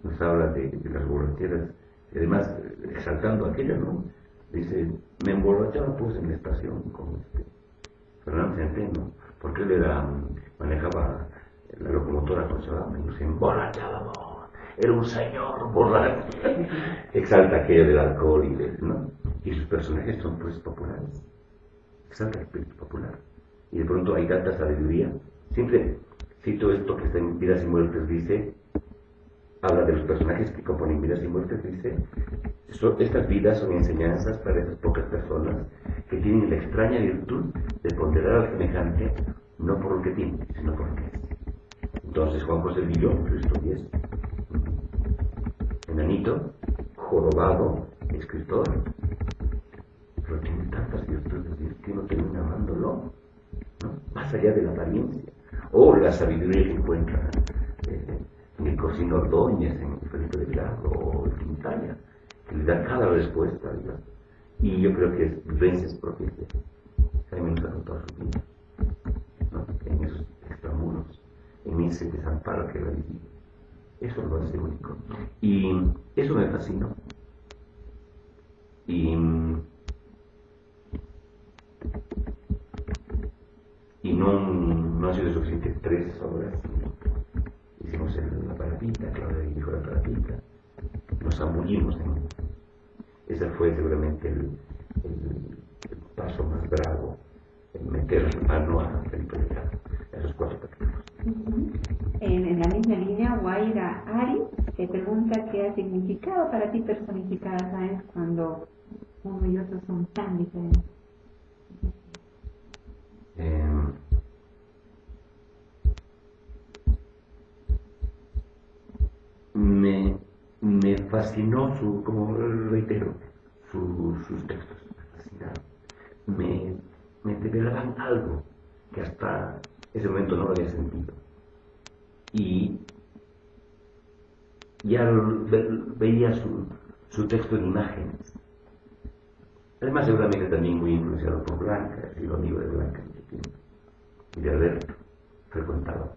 nos habla de las borracheras, además exaltando aquello, ¿no? Dice, me emborrachaba pues en la estación con Fernando Centeno, porque él manejaba la locomotora con Solana y se emborrachaba, era un señor borracho. Exalta aquello del alcohol ¿no? Y sus personajes son pues populares, exalta el espíritu popular. Y de pronto hay tanta sabiduría. Siempre cito esto que está en Vidas y Muertes, dice, habla de los personajes que componen Vidas y Muertes, dice, Estas vidas son enseñanzas para esas pocas personas que tienen la extraña virtud de ponderar al semejante no por lo que tiene, sino por lo que es. Entonces Juan José Villón, Cristo y es enanito, jorobado, escritor, pero tiene tantas virtudes que uno termina amándolo, ¿no? Más allá de la apariencia, o la sabiduría que encuentra en el Cosino Ordóñez, en el Felipe de Grado o el Quintana, que le da cada respuesta, ¿verdad? Y yo creo que es vivencias propias de Jaime nos ha contado su vida, ¿no? En esos extramuros, en ese desamparo que él ha vivido. Eso lo hace único. Y eso me fascinó. Y no ha sido suficiente 3 horas. Hicimos la parapita, Claudia dijo la parapita, nos zambullimos en. Ese fue seguramente el paso más bravo, en meter mano a Felipe de Grado, a esos 4 capítulos. En la misma línea, Guaira Ari te pregunta qué ha significado para ti personificar a Sáenz cuando uno y otro son tan diferentes. Me fascinó como reitero, sus textos, me fascinaron. Me revelaban algo que hasta ese momento no lo había sentido. Y ya veía su texto en imágenes. Además, seguramente también muy influenciado por Blanca, he sido amigo de Blanca y de Alberto, frecuentaba.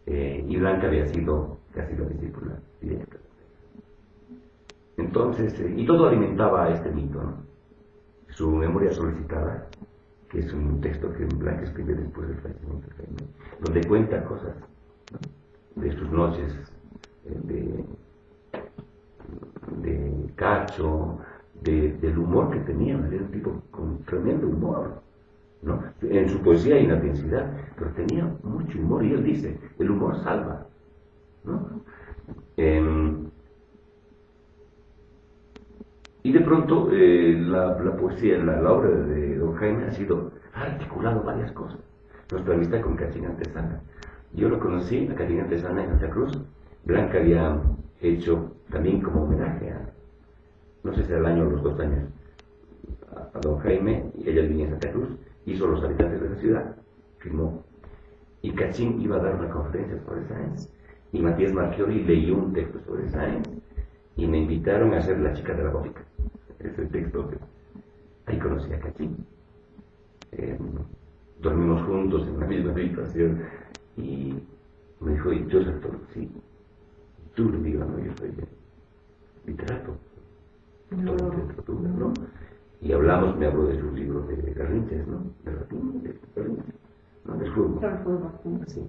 Y Blanca había sido casi la discípula directa. Entonces, y todo alimentaba este mito, ¿no? Su memoria solicitada, que es un texto que Blanca escribe después del fallecimiento de Jaime, donde cuenta cosas, ¿no? De sus noches de cacho, del humor que tenía. Era un tipo con tremendo humor, ¿no? En su poesía hay una densidad, pero tenía mucho humor, y él dice, el humor salva, ¿no? Y de pronto la poesía, la obra de don Jaime ha articulado varias cosas. Nuestra amistad con Cachín Antesana. Yo lo conocí a Cachín Antesana en Santa Cruz. Blanca había hecho también como homenaje no sé si era el año o los 2 años, a don Jaime, y ella vivía en Santa Cruz, hizo Los habitantes de la ciudad, firmó. Y Cachín iba a dar una conferencia sobre Sáenz, y Matías Marchiori leyó un texto sobre Sáenz, y me invitaron a hacer La chica de la gótica. Es el texto que ahí conocí a Cachín. Dormimos juntos en la misma habitación, y me dijo, ¿y tú eres actor? Sí. Tú le digo, no, yo soy literato. ¿No? Y hablamos, me habló de sus libros de Garrinches, ¿no? De latín, de Garrinches, ¿no? De Furbo. Sí.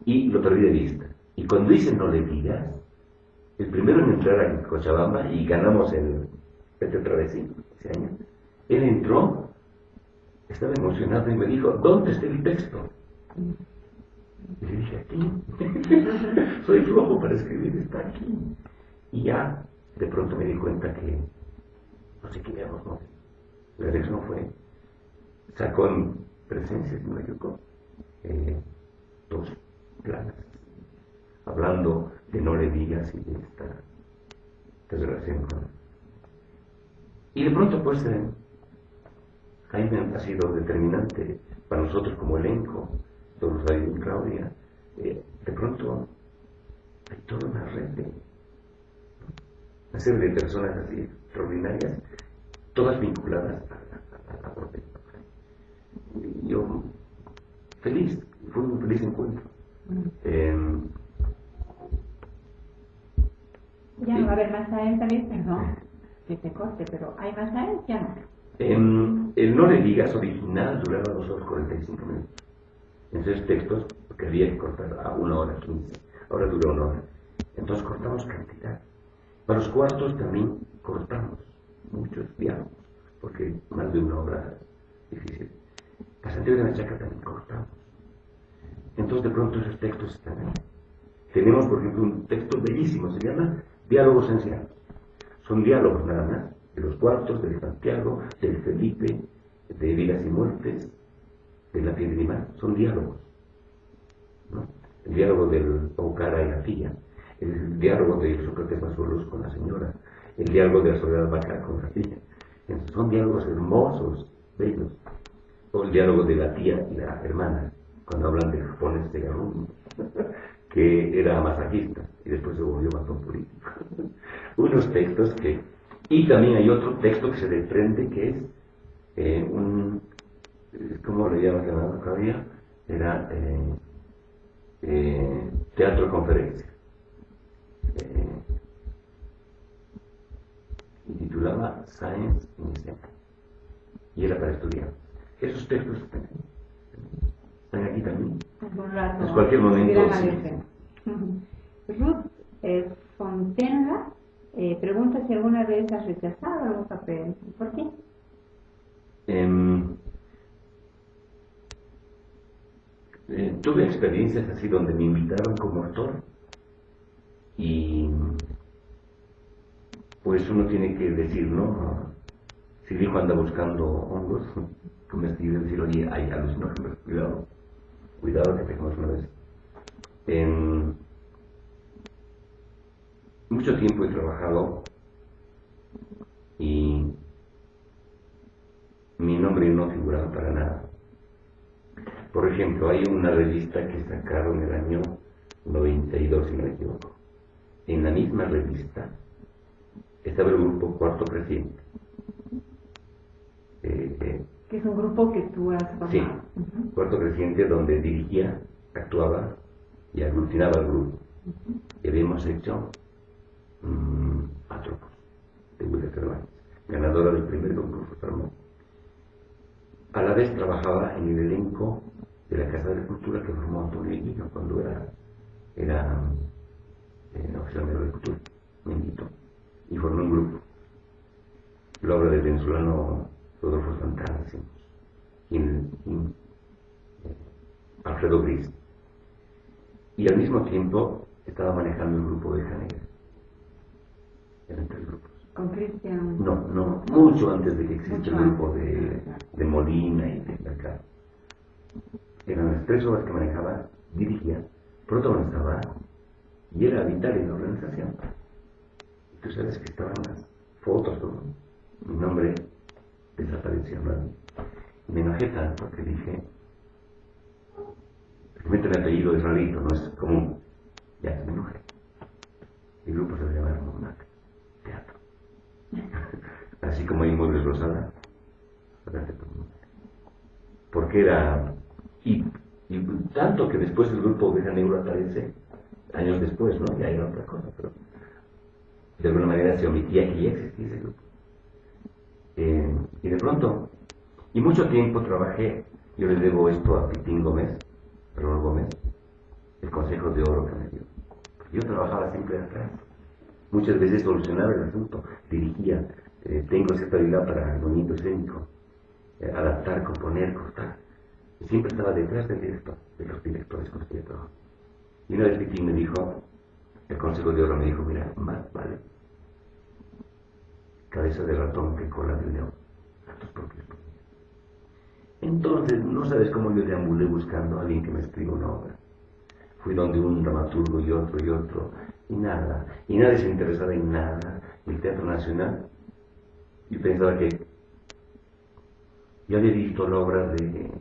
Y lo perdí de vista. Y cuando dice no le digas, el primero en entrar a Cochabamba, y ganamos el Travesí ese año, él entró, estaba emocionado y me dijo, ¿dónde está el texto? Y le dije, aquí. Soy flojo para escribir, está aquí. Y ya de pronto me di cuenta que no sé qué veamos, ¿no? La elección fue, sacó en presencia, si no me equivoco, 2 planas, hablando de no le digas y de esta relación con él. Y de pronto, pues, Jaime ha sido determinante para nosotros como elenco, todos los y Claudia. De pronto hay toda una red de una serie de personas así extraordinarias, todas vinculadas a la propia. Yo, feliz, fue un feliz encuentro. Ya no va a haber más a él, también, perdón, que te corte, pero ¿hay más a él? Ya no. El no le digas original duraba 2 horas 45 minutos. En 6 textos, porque había que cortar a 1 hora 15, ahora dura 1 hora. Entonces cortamos cantidad. Para los cuartos también cortamos muchos diálogos, porque más de 1 hora es difícil. Para Santiago de Machaca también cortamos. Entonces de pronto esos textos están ahí. Tenemos, por ejemplo, un texto bellísimo, se llama Diálogos Ancianos. Son diálogos nada más, de los cuartos, del Santiago, del Felipe, de Vidas y Muertes, de La Piedra y Mar, son diálogos, ¿no? El diálogo del Ocara y la tía, el diálogo de Sócrates Masolus con la señora, el diálogo de la Soledad Baca con la tía. Entonces, son diálogos hermosos, bellos. O el diálogo de la tía y la hermana, cuando hablan de japonés de Garrun, que era masajista y después se volvió matón político. Unos textos que... Y también hay otro texto que se desprende que es ¿cómo le llaman todavía? Era teatro conferencia. Y titulaba Science in Scene. Y era para estudiar. Esos textos están aquí también. Un rato. En cualquier momento. Ruth Fontenga pregunta si alguna vez has rechazado algún papel. ¿Por qué? Tuve experiencias así donde me invitaron como actor y pues uno tiene que decir, ¿no? Si el hijo anda buscando hongos, como es decir, oye, hay alucinógenos, cuidado que tenemos una vez. Mucho tiempo he trabajado y mi nombre no figuraba para nada. Por ejemplo, hay una revista que sacaron el año 92, si no me equivoco. En la misma revista estaba el grupo Cuarto Creciente. Que es un grupo que tú has formado. Sí, Cuarto Creciente, donde dirigía, actuaba y aglutinaba al grupo. Y habíamos hecho Atropos, de William Cervantes, ganadora del primer concurso Salmón. A la vez trabajaba en el elenco de la Casa de Cultura que formó Antonio Guillo cuando era oficial de la cultura, me invitó, y formó un grupo. La obra del venezolano Rodolfo Santana hicimos, y Alfredo Gris. Y al mismo tiempo estaba manejando el grupo de Janeiro. Eran 3 grupos. ¿Con Cristian? No, mucho antes de que existiera el grupo de Molina y de Mercado. Eran las 3 obras que manejaba, dirigía, protagonizaba y era vital en la organización. Y tú sabes que estaban las fotos, todo. Mi nombre desapareció, ¿no? Y me enojé tanto que dije, realmente mi apellido es rarito, no es común. Ya, me enojé. El grupo se llamaba Monac, teatro. Así como hay Muebles Rosada, porque era... Y tanto que después el grupo de Janeiro aparece años después, ¿no? Ya era otra cosa, pero de alguna manera se omitía que ya existía ese grupo. Y de pronto, y mucho tiempo trabajé, yo le debo esto a Pitín Gómez, Raúl Gómez, el consejo de oro que me dio. Yo trabajaba siempre atrás, muchas veces solucionaba el asunto, dirigía, tengo cierta habilidad para el movimiento escénico, adaptar, componer, cortar. Y siempre estaba detrás del director, de los directores con los que yo trabajo. Y una vez Pitín me dijo, el consejo de oro me dijo, mira, más vale cabeza de ratón que cola de león, a tus propios pies. Entonces, no sabes cómo yo deambulé buscando a alguien que me escriba una obra. Fui donde un dramaturgo y otro, y nadie se interesaba en nada. El Teatro Nacional, y pensaba que yo había visto la obra de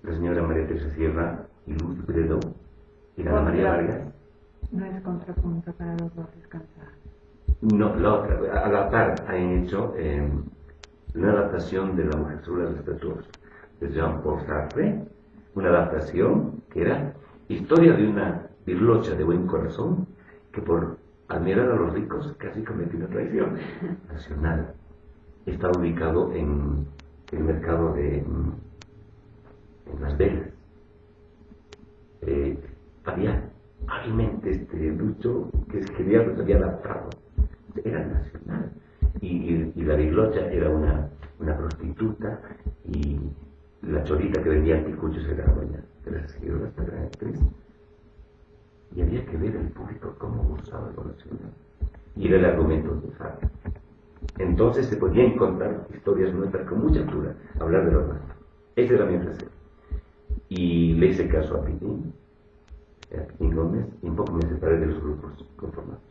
la señora María Teresa Sierra y Luz Bredo y Ana María Vargas. No es contrapunto para los dos descansados. No, la otra, a la par han hecho una adaptación de La Mujer Sola Respetuosa de Jean-Paul Sartre, una adaptación que era historia de una virlocha de buen corazón que por admirar a los ricos casi cometió una traición nacional. Está ubicado en el mercado de en Las Vegas. Había hábilmente Lucho que escribía, pues había adaptado. Era nacional. Y la virlocha era una prostituta y la chorita que vendía anticuchos era doña Teresa Sierra, esta gran actriz. Y había que ver el público cómo gozaba lo nacional. y era el argumento de Fabio. Entonces se podían contar historias nuestras con mucha altura, hablar de lo nuestro. Esa era mi frase. Y le hice caso a Pitín Gómez, y un poco me separé de los grupos conformados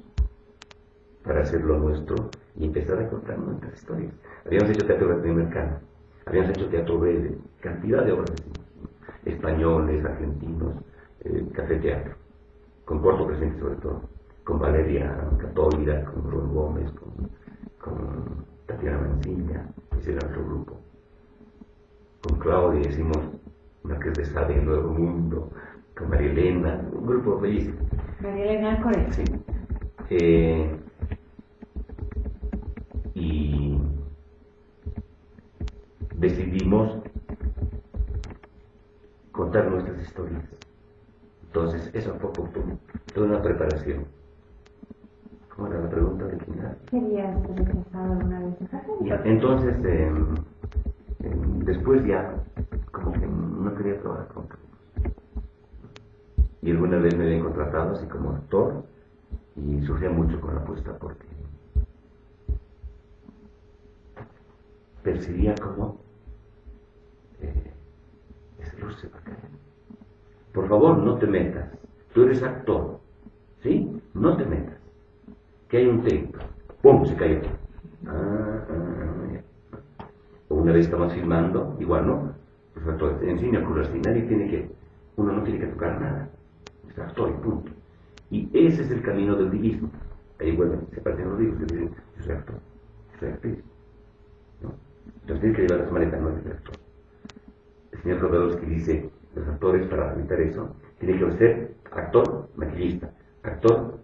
para hacer lo nuestro y empezar a contar nuestras historias. Habíamos hecho teatro latinoamericano, habíamos hecho teatro breve, cantidad de obras españoles, argentinos, café teatro, con Corto Presente sobre todo, con Valeria Catoira, con Rubén Gómez, con Tatiana Mancilla, ese era otro grupo. Con Claudia hicimos Marqués de Sade, El Nuevo Mundo, con María Elena, un grupo bellísimo. María Elena Correa. Sí. Y decidimos contar nuestras historias. Entonces, eso fue toda una preparación. ¿Cómo era la pregunta original? ¿Querías rechazado alguna vez? Ya, entonces, después ya, como que no quería trabajar con grupos. Y alguna vez me habían contratado así como actor y sufría mucho con la apuesta porque percibía como ese luz se va a caer. Por favor, no te metas. Tú eres actor, ¿sí? No te metas. Que hay un take. ¡Pum! Se cayó. Ya. O una vez estamos filmando, igual, ¿no? Pues actores, en cine ocurre así. Uno no tiene que tocar nada. Es actor y punto. Y ese es el camino del divismo. Ahí vuelven, se parecen los libros que dicen, yo soy actor, yo soy actriz. ¿No? Entonces tienes que llevar las maletas, no es el actor. El señor Jodorowsky dice, los actores para evitar eso, tienen que ser actor maquillista, actor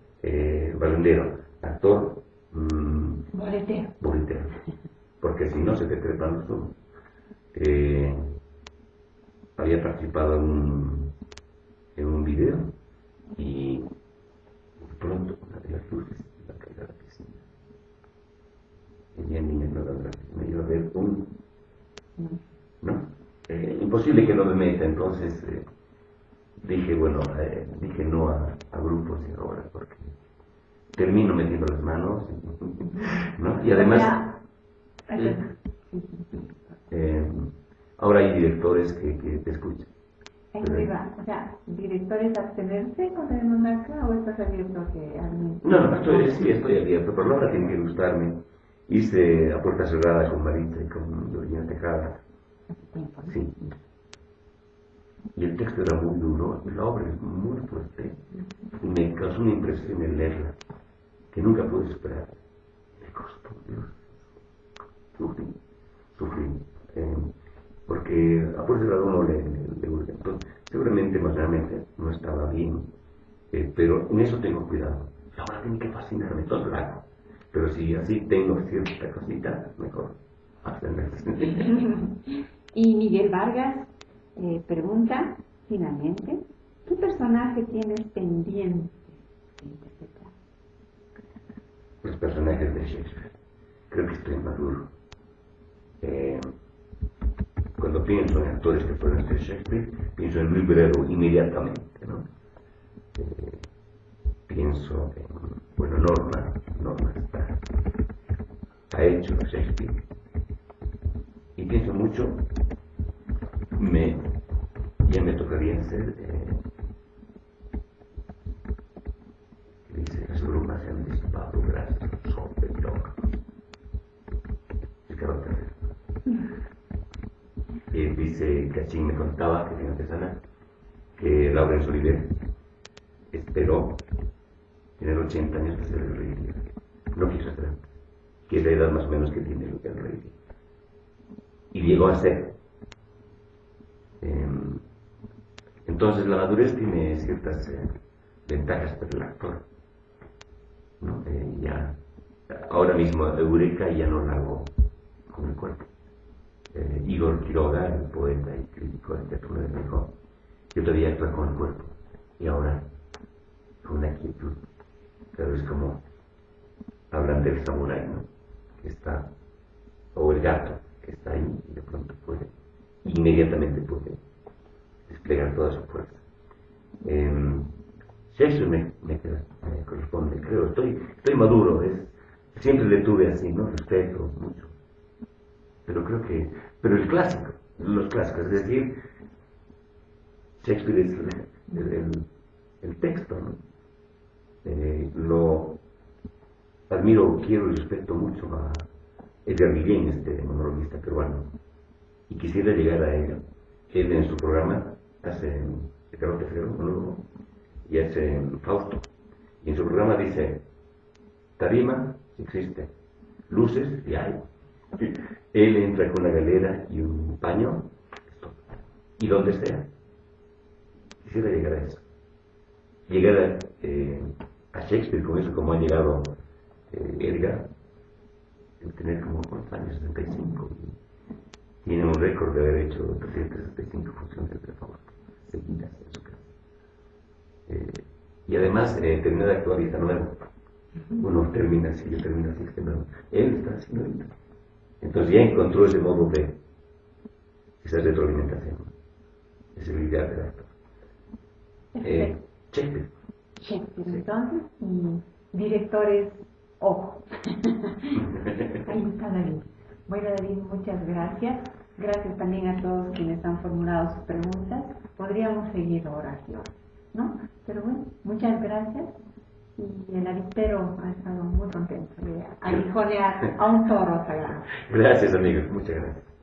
barrendero, actor boletero. Porque si no se te trepan los dos. Había participado en un video y pronto una de las luces iba a caer a la piscina. Tenía niñas no la me iba a ver ¿no? Imposible que no me meta, entonces dije no a grupos y ahora porque termino metiendo las manos, ¿no? Y además ahora hay directores que te escuchan. O sea, ¿directores abstenerse con el monarca o estás abierto a que alguien? No, estoy abierto, pero ahora tiene que gustarme. Hice A Puerta Cerrada con Maritza y con Georgina Tejada. Sí. Y el texto era muy duro, y la obra es muy fuerte, y me causó una impresión en leerla, que nunca pude superar. Me costó, Dios. Sufrí. Porque a Puerta Cerrada uno le gusta. Entonces, seguramente emocionalmente no estaba bien, pero en eso tengo cuidado. La obra tiene que fascinarme, todo lo hago. Pero si así tengo cierta cosita, mejor abstenerse. Y Miguel Vargas pregunta, finalmente, ¿qué personaje tienes pendiente de interpretar? Los personajes de Shakespeare. Creo que estoy maduro. Cuando pienso en actores que pueden ser Shakespeare, pienso en Luis Brero inmediatamente, ¿no? Pienso en, Norma ha hecho Shakespeare. Y pienso mucho, ya me tocaría hacer, dice, las brumas se han disipado gracias al sol del oro. Ricardo Terrero. Dice, Cachín me contaba, que tiene Tesana, que Laurence Olivier esperó tener 80 años para ser el rey. No quiso ser antes, que es la edad más o menos que tiene el rey. Y llegó a ser. Entonces la madurez tiene ciertas ventajas para el actor, ¿no? Ya, ahora mismo Eureka ya no la hago con el cuerpo. Igor Quiroga, el poeta y crítico de teatro, me dijo, yo todavía actúo con el cuerpo y ahora con una quietud. Pero es como hablan del samurái, ¿no? Que está, o el gato que está ahí y de pronto inmediatamente puede desplegar toda su fuerza. Shakespeare me corresponde, creo, estoy maduro, siempre le tuve así, ¿no? Respeto mucho. Pero creo que, pero el clásico, los clásicos, es decir, Shakespeare es el texto, ¿no? Lo admiro, quiero y respeto mucho a Edgar Guillén, este monologuista peruano, y quisiera llegar a él. Él en su programa hace el Carote Feo, monólogo, y hace Fausto, y en su programa dice: tarima existe, luces y hay. Él entra con una galera y un paño, y donde sea. Quisiera llegar a eso. Llegar a Shakespeare con eso, como ha llegado Edgar, de tener como ¿cuántos años? 65. Y tiene un récord de haber hecho 365 funciones de favor seguidas en su casa. Y además terminar de actuar y está nuevo. Uno termina así, yo termino así, que no. Él está haciendo ahorita. Entonces ya encontró ese modo de esa retroalimentación, esa habilidad de actor. Shakespeare. Shakespeare, entonces, y directores, ojo. Ahí está David. Bueno, David, muchas gracias. Gracias también a todos quienes han formulado sus preguntas. Podríamos seguir horas y horas, ¿no? Pero bueno, muchas gracias. Y el avispero ha estado muy contento de aguijonear a un toro sagrado. Gracias, amigos. Muchas gracias.